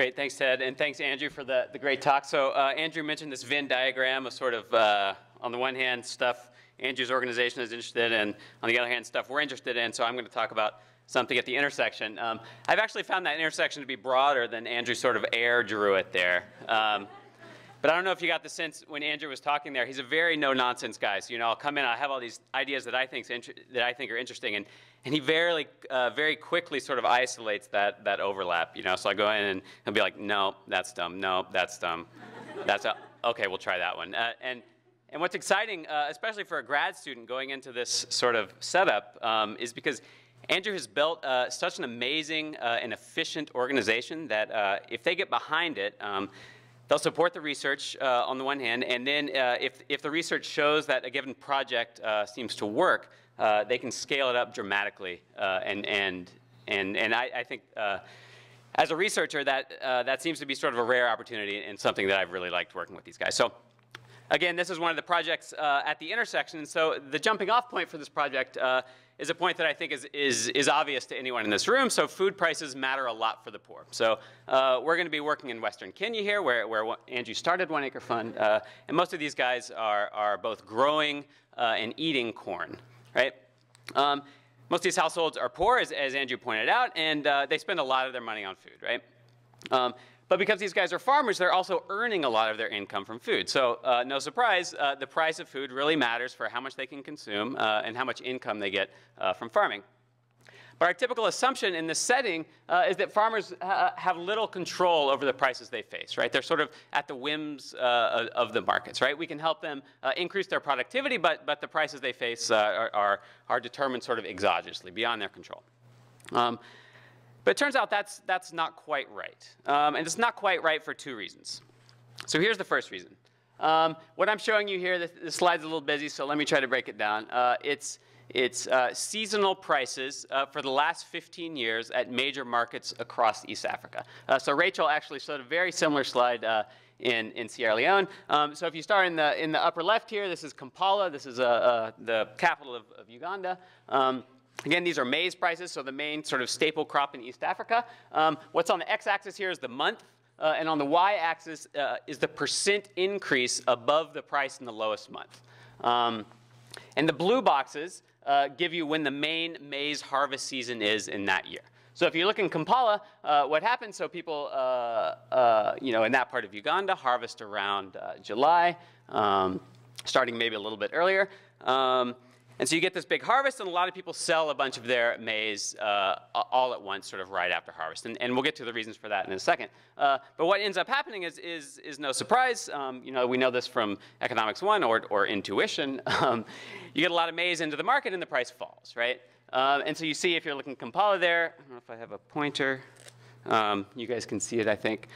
Great, thanks Ted, and thanks Andrew for the great talk. So Andrew mentioned this Venn diagram of sort of, on the one hand, stuff Andrew's organization is interested in, on the other hand, stuff we're interested in, so I'm going to talk about something at the intersection. I've actually found that intersection to be broader than Andrew sort of air drew it there. But I don't know if you got the sense when Andrew was talking there, he's a very no-nonsense guy. So, I'll come in, I have all these ideas that I think are interesting, and he very quickly sort of isolates that overlap, So I go in and he'll be like, no, that's dumb, no, that's dumb, okay, we'll try that one. And what's exciting, especially for a grad student going into this sort of setup, is because Andrew has built such an amazing and efficient organization that if they get behind it, they'll support the research on the one hand, and then if the research shows that a given project seems to work, they can scale it up dramatically. And I think as a researcher, that seems to be sort of a rare opportunity and something that I've really liked working with these guys. So again, this is one of the projects at the intersection, and so the jumping off point for this project is a point that I think is obvious to anyone in this room. So food prices matter a lot for the poor. So we're going to be working in Western Kenya here, where Andrew started One Acre Fund. And most of these guys are both growing and eating corn, right? Most of these households are poor, as Andrew pointed out, and they spend a lot of their money on food, right? But because these guys are farmers, they're also earning a lot of their income from food. So no surprise, the price of food really matters for how much they can consume and how much income they get from farming. But our typical assumption in this setting is that farmers have little control over the prices they face, right? They're sort of at the whims of the markets, right? We can help them increase their productivity, but the prices they face are determined sort of exogenously, beyond their control. But it turns out that's not quite right. And it's not quite right for two reasons. So here's the first reason. What I'm showing you here, this slide's a little busy, so let me try to break it down. It's seasonal prices for the last 15 years at major markets across East Africa. So Rachel actually showed a very similar slide in Sierra Leone. So if you start in the upper left here, this is Kampala. This is the capital of Uganda. Again, these are maize prices, so the main sort of staple crop in East Africa. What's on the x-axis here is the month, and on the y-axis is the percent increase above the price in the lowest month. And the blue boxes give you when the main maize harvest season is in that year. So if you look in Kampala, what happens, so people in that part of Uganda harvest around July, starting maybe a little bit earlier. And so you get this big harvest, and a lot of people sell a bunch of their maize all at once, sort of right after harvest. And we'll get to the reasons for that in a second. But what ends up happening is no surprise. We know this from Economics 1 or intuition. You get a lot of maize into the market, and the price falls, right? And so you see, if you're looking at Kampala there, I don't know if I have a pointer. You guys can see it, I think.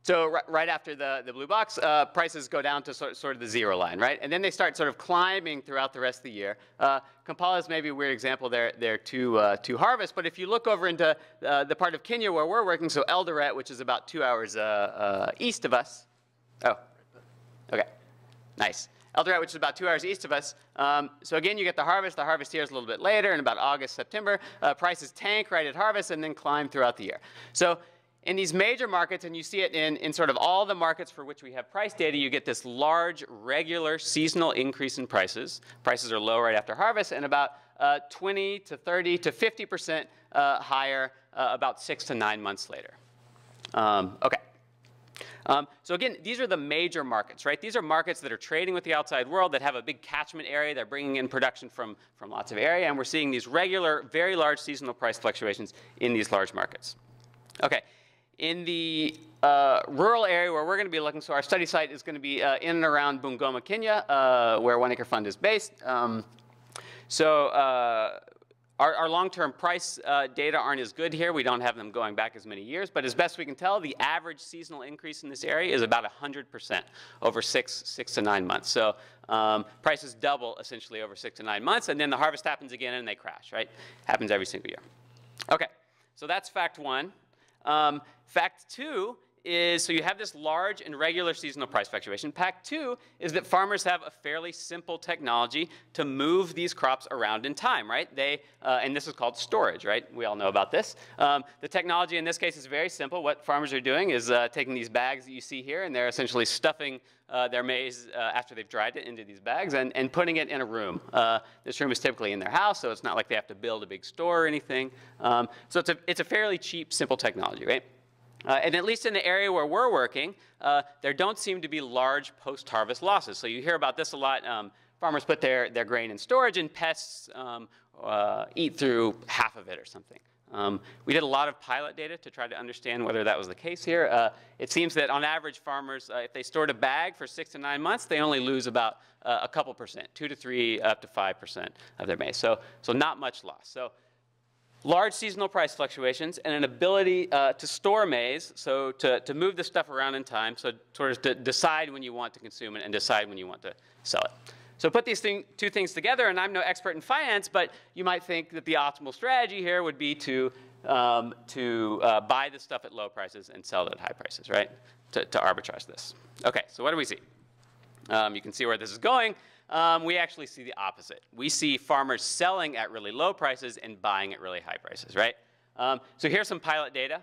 So right after the blue box, prices go down to sort of the zero line, right? And then they start sort of climbing throughout the rest of the year. Kampala is maybe a weird example there to harvest, but if you look over into the part of Kenya where we're working, so Eldoret, which is about 2 hours east of us. Oh, okay, nice. Eldoret, which is about 2 hours east of us. So again, you get the harvest. The harvest here is a little bit later, in about August, September. Prices tank right at harvest and then climb throughout the year. So in these major markets, and you see it in sort of all the markets for which we have price data, you get this large, regular, seasonal increase in prices. Prices are low right after harvest, and about 20 to 30 to 50% higher about 6 to 9 months later. Okay. So again, these are the major markets, right? These are markets that are trading with the outside world, that have a big catchment area. They're bringing in production from lots of area, and we're seeing these regular, very large seasonal price fluctuations in these large markets. Okay. In the rural area where we're going to be looking, so our study site is going to be in and around Bungoma, Kenya, where One Acre Fund is based. Our long-term price data aren't as good here. We don't have them going back as many years. But as best we can tell, the average seasonal increase in this area is about 100% over 6 to 9 months. So prices double, essentially, over 6 to 9 months. And then the harvest happens again, and they crash, right? Happens every single year. OK, so that's fact one. Fact two is, so you have this large and regular seasonal price fluctuation. Pack 2 is that farmers have a fairly simple technology to move these crops around in time, right? And this is called storage, right? We all know about this. The technology in this case is very simple. What farmers are doing is taking these bags that you see here, and they're essentially stuffing their maize after they've dried it into these bags and putting it in a room. This room is typically in their house, so it's not like they have to build a big store or anything. So it's a fairly cheap, simple technology, right? And at least in the area where we're working, there don't seem to be large post-harvest losses. So you hear about this a lot. Farmers put their grain in storage, and pests eat through half of it or something. We did a lot of pilot data to try to understand whether that was the case here. It seems that on average, farmers, if they stored a bag for 6 to 9 months, they only lose about a couple percent, 2 to 3, up to 5% of their maize. So not much loss. So large seasonal price fluctuations and an ability to store maize, so to move the stuff around in time, so sort of to decide when you want to consume it and decide when you want to sell it. So put these two things together, and I'm no expert in finance, but you might think that the optimal strategy here would be to buy the stuff at low prices and sell it at high prices, right? To arbitrage this. Okay, so what do we see? You can see where this is going. We actually see the opposite. We see farmers selling at really low prices and buying at really high prices, right? So here's some pilot data.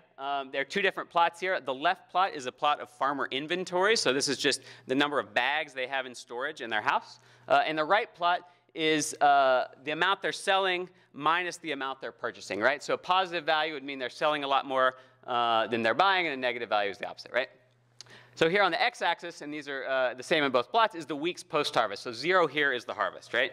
There are 2 different plots here. The left plot is a plot of farmer inventory. So this is just the number of bags they have in storage in their house. And the right plot is the amount they're selling minus the amount they're purchasing, right? So a positive value would mean they're selling a lot more than they're buying, and a negative value is the opposite, right? So here on the x-axis, and these are the same in both plots, is the weeks post-harvest. So 0 here is the harvest, right?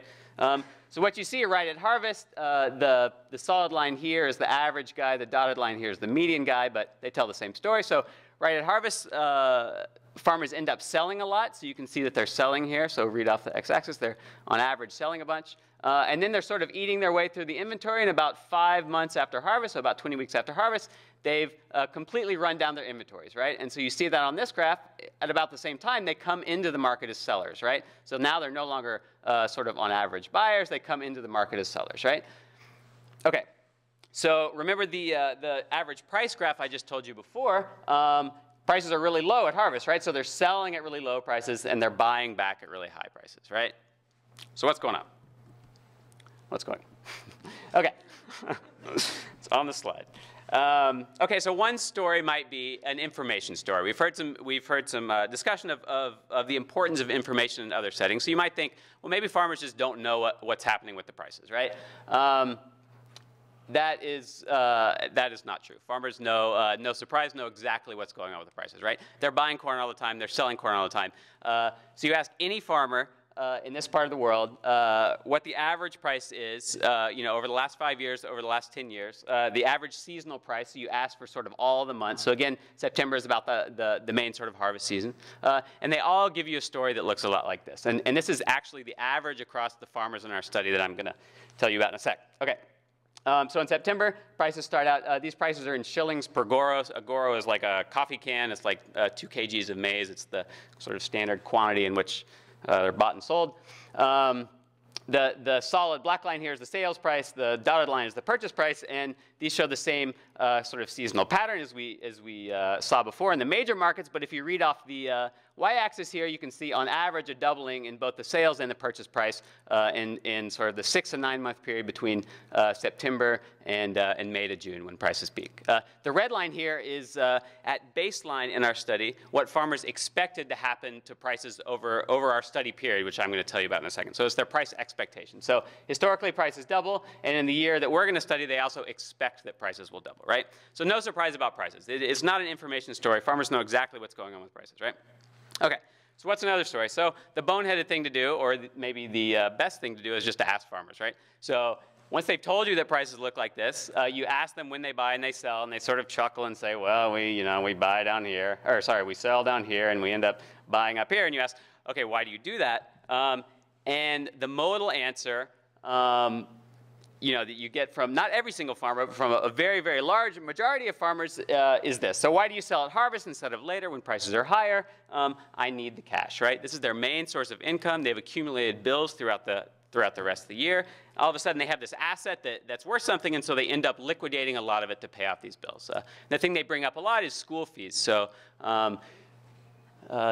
So what you see right at harvest, the solid line here is the average guy. The dotted line here is the median guy, but they tell the same story. So right at harvest, farmers end up selling a lot. So you can see that they're selling here. So read off the x-axis. They're, on average, selling a bunch. And then they're sort of eating their way through the inventory. And about 5 months after harvest, so about 20 weeks after harvest, they've completely run down their inventories, right? And so you see that on this graph, at about the same time, they come into the market as sellers, right? So now they're no longer sort of on average buyers. They come into the market as sellers, right? Okay. So remember the average price graph I just told you before. Prices are really low at harvest, right? So they're selling at really low prices, and they're buying back at really high prices, right? So what's going on? What's going on? Okay. It's on the slide. Okay, so one story might be an information story. We've heard some discussion of the importance of information in other settings. So you might think, well, maybe farmers just don't know what's happening with the prices, right? That is not true. Farmers know, no surprise, know exactly what's going on with the prices, right? They're buying corn all the time. They're selling corn all the time. So you ask any farmer in this part of the world what the average price is, over the last 5 years, over the last 10 years, the average seasonal price. So you ask for sort of all the months. So again, September is about the main sort of harvest season. And they all give you a story that looks a lot like this. And this is actually the average across the farmers in our study that I'm going to tell you about in a sec. Okay. So in September, prices start out, these prices are in shillings per goro. A goro is like a coffee can. It's like 2 kgs of maize. It's the sort of standard quantity in which they're bought and sold. The solid black line here is the sales price. The dotted line is the purchase price. And these show the same sort of seasonal pattern as we saw before in the major markets. But if you read off the y-axis here, you can see on average a doubling in both the sales and the purchase price in sort of the 6 to 9 month period between September and May to June when prices peak. The red line here is at baseline in our study what farmers expected to happen to prices over our study period, which I'm going to tell you about in a second. So it's their price expectation. So historically prices double, and in the year that we're going to study, they also expect that prices will double, right? So no surprise about prices. It's not an information story. Farmers know exactly what's going on with prices, right? Okay, so what's another story? So the boneheaded thing to do, or maybe the best thing to do, is just to ask farmers, right? So once they've told you that prices look like this, you ask them when they buy and they sell, and they sort of chuckle and say, well, we buy down here, or sorry, we sell down here, and we end up buying up here. And you ask, okay, why do you do that? And the modal answer, that you get from not every single farmer, but from a very, very large majority of farmers is this. So why do you sell at harvest instead of later when prices are higher? I need the cash, right? This is their main source of income. They've accumulated bills throughout throughout the rest of the year. All of a sudden, they have this asset that's worth something, and so they end up liquidating a lot of it to pay off these bills. The thing they bring up a lot is school fees. So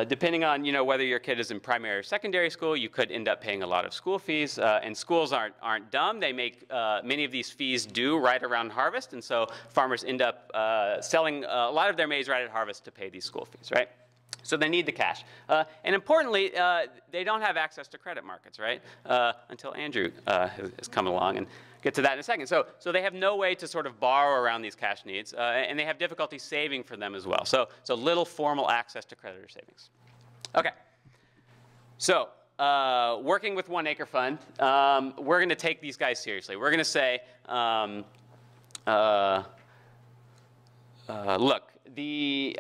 depending on whether your kid is in primary or secondary school, you could end up paying a lot of school fees. And schools aren't dumb. They make many of these fees due right around harvest, and so farmers end up selling a lot of their maize right at harvest to pay these school fees, right? So they need the cash. And importantly, they don't have access to credit markets, right? Until Andrew has come along, and get to that in a second. So they have no way to sort of borrow around these cash needs, and they have difficulty saving for them as well. So little formal access to creditor savings. Okay. So working with One Acre Fund, we're going to take these guys seriously. We're going to say, look, you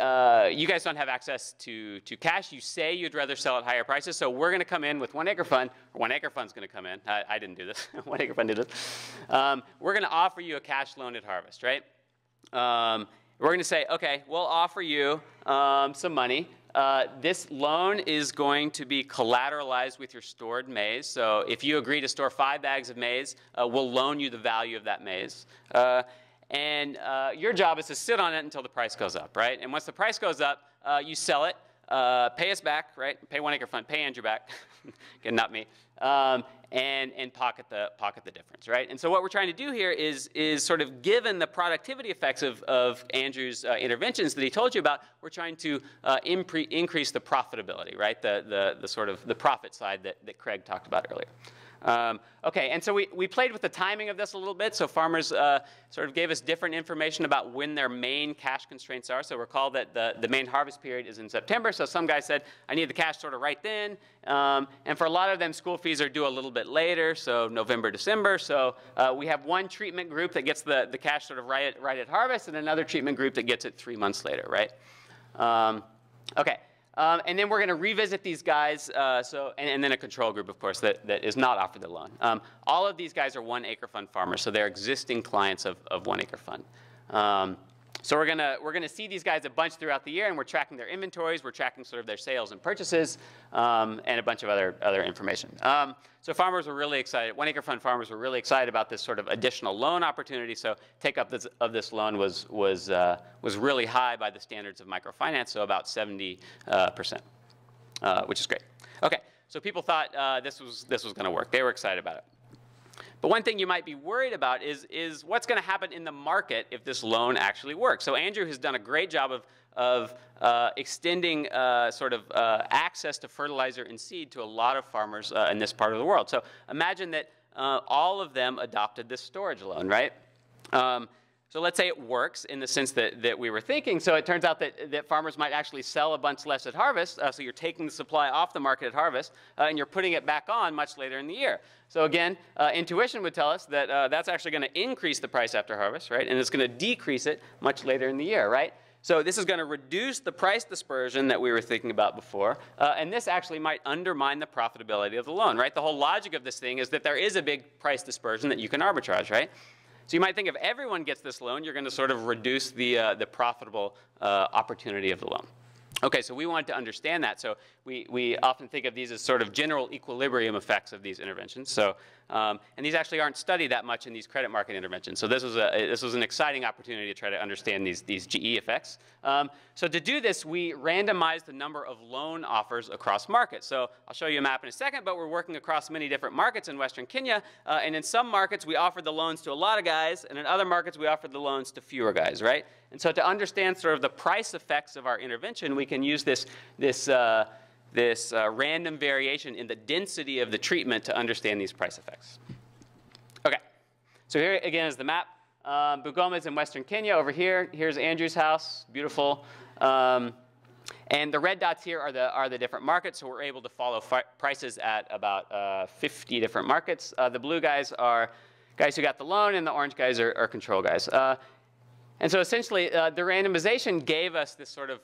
guys don't have access to cash. You say you'd rather sell at higher prices, so we're going to come in with One Acre Fund, or One Acre Fund's going to come in. I didn't do this. One Acre Fund did this. We're going to offer you a cash loan at harvest, right? We're going to say, okay, we'll offer you some money. This loan is going to be collateralized with your stored maize. So if you agree to store 5 bags of maize, we'll loan you the value of that maize. And your job is to sit on it until the price goes up, right? And once the price goes up, you sell it, pay us back, right? Pay One Acre Fund, pay Andrew back, again, not me, and pocket the difference, right? And so what we're trying to do here is sort of, given the productivity effects of Andrew's interventions that he told you about, we're trying to increase the profitability, right? The sort of the profit side that Craig talked about earlier. Okay, and so we played with the timing of this a little bit. So farmers sort of gave us different information about when their main cash constraints are. So recall that the main harvest period is in September. So some guys said, I need the cash sort of right then. And for a lot of them, school fees are due a little bit later, so November, December. So we have one treatment group that gets the cash sort of right at harvest, and another treatment group that gets it 3 months later, right? Okay. And then we're going to revisit these guys, and then a control group, of course, that is not offered the loan. All of these guys are One Acre Fund farmers, so they're existing clients of One Acre Fund. So we're gonna see these guys a bunch throughout the year, and we're tracking their inventories, we're tracking sort of their sales and purchases, and a bunch of other information. So farmers were really excited. One Acre Fund farmers were really excited about this sort of additional loan opportunity. So take up of this loan was really high by the standards of microfinance, so about 70%, which is great. Okay, so people thought this was going to work. They were excited about it. But one thing you might be worried about is what's going to happen in the market if this loan actually works. So Andrew has done a great job of extending access to fertilizer and seed to a lot of farmers in this part of the world. So imagine that all of them adopted this storage loan, right? So let's say it works in the sense that we were thinking. So it turns out that farmers might actually sell a bunch less at harvest. So you're taking the supply off the market at harvest, and you're putting it back on much later in the year. So again, intuition would tell us that that's actually going to increase the price after harvest, right? And it's going to decrease it much later in the year, right? So this is going to reduce the price dispersion that we were thinking about before, and this actually might undermine the profitability of the loan, right? The whole logic of this thing is that there is a big price dispersion that you can arbitrage, right? So you might think if everyone gets this loan, you're going to sort of reduce the profitable opportunity of the loan. Okay, so we wanted to understand that. So we often think of these as sort of general equilibrium effects of these interventions. So and these actually aren't studied that much in these credit market interventions. So this was an exciting opportunity to try to understand these GE effects. So to do this, we randomized the number of loan offers across markets. So I'll show you a map in a second, but we're working across many different markets in Western Kenya. And in some markets, we offered the loans to a lot of guys, and in other markets, we offered the loans to fewer guys, right? And so to understand sort of the price effects of our intervention, we can use this random variation in the density of the treatment to understand these price effects. Okay, so here again is the map. Bungoma is in Western Kenya. Over here, here's Andrew's house, beautiful. And the red dots here are the different markets, so we're able to follow prices at about 50 different markets. The blue guys are guys who got the loan, and the orange guys are control guys. And so essentially, the randomization gave us this sort of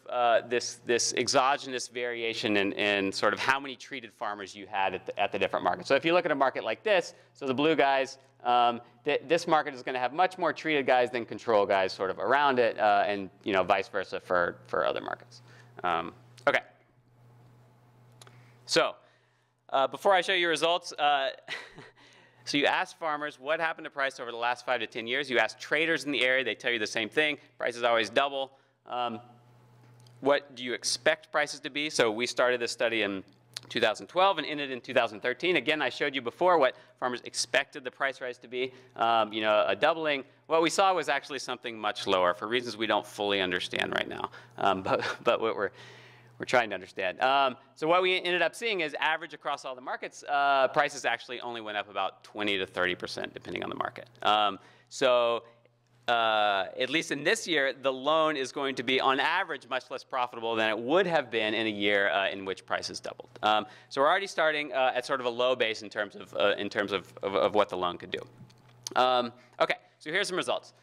this exogenous variation in sort of how many treated farmers you had at the different markets. So if you look at a market like this, so the blue guys, this market is going to have much more treated guys than control guys sort of around it, and vice versa for other markets. Okay. So before I show you results, so you ask farmers what happened to price over the last 5 to 10 years. You ask traders in the area, they tell you the same thing. Prices always double. What do you expect prices to be? So we started this study in 2012 and ended in 2013. Again, I showed you before what farmers expected the price rise to be. You know, a doubling. What we saw was actually something much lower for reasons we don't fully understand right now. But what we're trying to understand. So what we ended up seeing is average across all the markets, prices actually only went up about 20 to 30% depending on the market. At least in this year, the loan is going to be on average much less profitable than it would have been in a year in which prices doubled. So we're already starting at sort of a low base in terms of what the loan could do. Okay, so here's some results.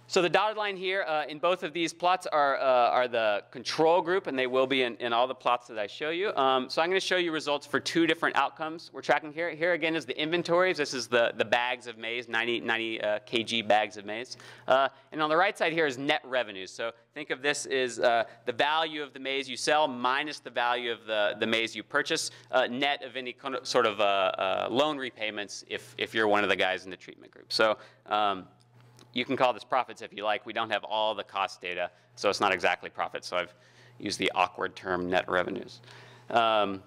So the dotted line here in both of these plots are the control group, and they will be in all the plots that I show you. So I'm going to show you results for 2 different outcomes we're tracking here. Here again is the inventories. This is the bags of maize, 90 kg bags of maize. And on the right side here is net revenues. So think of this as the value of the maize you sell minus the value of the maize you purchase, net of any sort of loan repayments if you're one of the guys in the treatment group. So you can call this profits if you like. We don't have all the cost data, so it's not exactly profits. So I've used the awkward term net revenues. But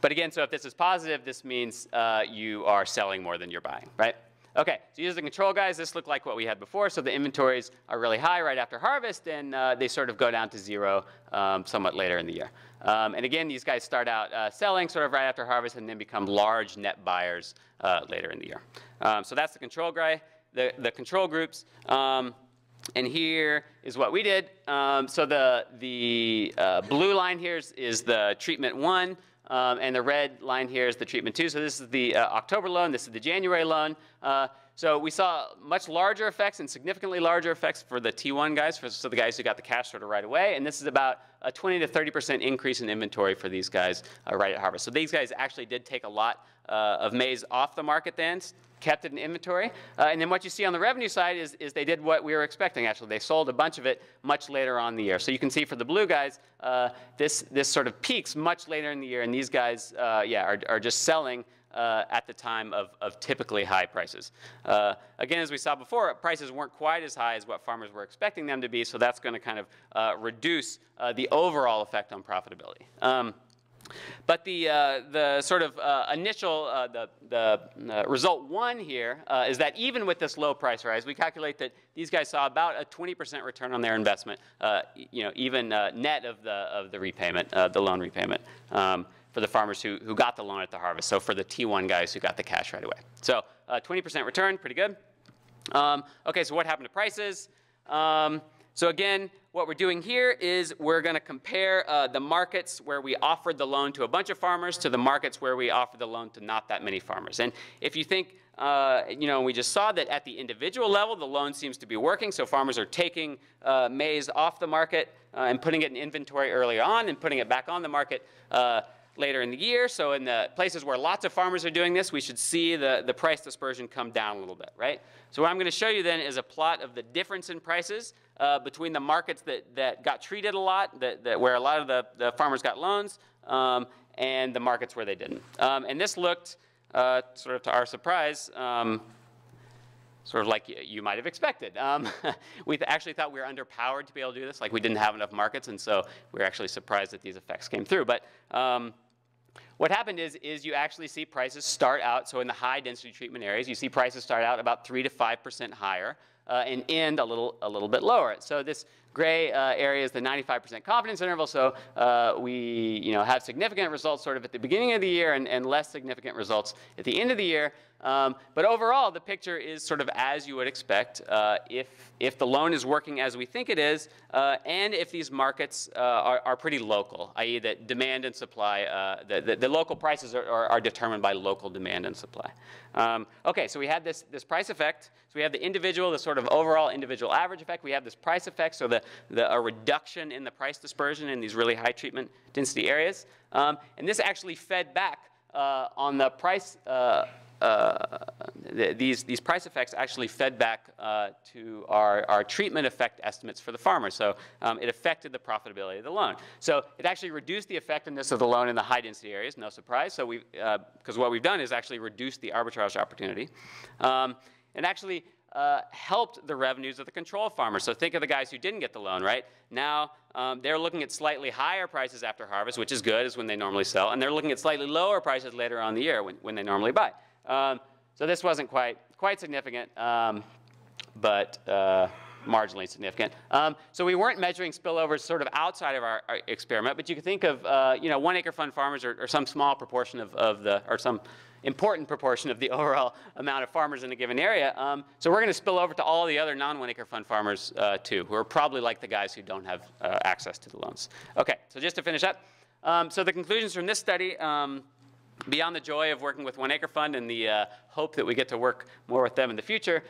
again, so if this is positive, this means you are selling more than you're buying, right? Okay, so here's the control guys. This looked like what we had before. So the inventories are really high right after harvest, and they sort of go down to 0 somewhat later in the year. And again, these guys start out selling sort of right after harvest and then become large net buyers later in the year. So that's the control guy. The control groups, and here is what we did. So the blue line here is the treatment 1, and the red line here is the treatment 2. So this is the October loan, this is the January loan. So we saw much larger effects and significantly larger effects for the T1 guys, so the guys who got the cash sort of right away. And this is about a 20 to 30% increase in inventory for these guys right at harvest. So these guys actually did take a lot of maize off the market then, kept it in inventory. And then what you see on the revenue side is they did what we were expecting, actually. They sold a bunch of it much later on in the year. So you can see for the blue guys, this sort of peaks much later in the year, and these guys, are just selling at the time of typically high prices. Again, as we saw before, prices weren't quite as high as what farmers were expecting them to be, so that's going to kind of reduce the overall effect on profitability. But the sort of initial, the result 1 here is that even with this low price rise, we calculate that these guys saw about a 20% return on their investment, you know, even net of the repayment, the loan repayment, for the farmers who got the loan at the harvest. So for the T1 guys who got the cash right away. So 20% return, pretty good. Okay, so what happened to prices? So again, what we're doing here is we're going to compare the markets where we offered the loan to a bunch of farmers to the markets where we offered the loan to not that many farmers. And if you think, you know, we just saw that at the individual level, the loan seems to be working. So farmers are taking maize off the market and putting it in inventory early on and putting it back on the market later in the year. So in the places where lots of farmers are doing this, we should see the price dispersion come down a little bit, right? So what I'm going to show you then is a plot of the difference in prices between the markets that got treated a lot, where a lot of the farmers got loans, and the markets where they didn't. And this looked, sort of to our surprise, sort of like you might have expected. We actually thought we were underpowered to be able to do this, like we didn't have enough markets, and so we were actually surprised that these effects came through. But what happened is you actually see prices start out, so in the high density treatment areas, you see prices start out about 3 to 5% higher and end a little bit lower. So this gray area is the 95% confidence interval, so we have significant results sort of at the beginning of the year and less significant results at the end of the year. But overall, the picture is sort of as you would expect if the loan is working as we think it is, and if these markets are pretty local, i.e. that demand and supply, the local prices are determined by local demand and supply. Okay, so we had this price effect. So we have the individual, the sort of overall individual average effect. We have this price effect, so a reduction in the price dispersion in these really high treatment density areas. And this actually fed back on the price these price effects actually fed back to our treatment effect estimates for the farmer. So it affected the profitability of the loan. So it actually reduced the effectiveness of the loan in the high density areas, no surprise. So because what we've done is actually reduce the arbitrage opportunity. And actually helped the revenues of the control farmers. So think of the guys who didn't get the loan, right? Now they're looking at slightly higher prices after harvest, which is good, is when they normally sell, and they're looking at slightly lower prices later on in the year when they normally buy. So this wasn't quite significant, but marginally significant. So we weren't measuring spillovers sort of outside of our experiment, but you could think of 1 acre fund farmers or some small proportion or some important proportion of the overall amount of farmers in a given area. So we're going to spill over to all the other non-1 acre fund farmers too, who are probably like the guys who don't have access to the loans. Okay, so just to finish up, so the conclusions from this study, beyond the joy of working with 1 acre fund and the hope that we get to work more with them in the future,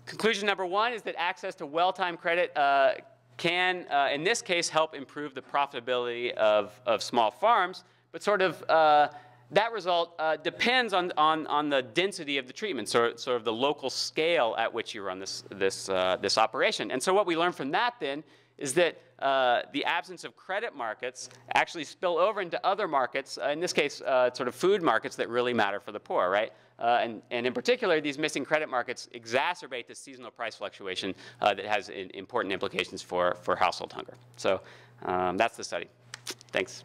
conclusion number 1 is that access to well-timed credit can, in this case, help improve the profitability of small farms, but sort of that result depends on the density of the treatment, sort of the local scale at which you run this operation. And so what we learned from that then is that the absence of credit markets actually spill over into other markets, in this case sort of food markets that really matter for the poor, right? And in particular, these missing credit markets exacerbate the seasonal price fluctuation that has important implications for household hunger. So that's the study. Thanks.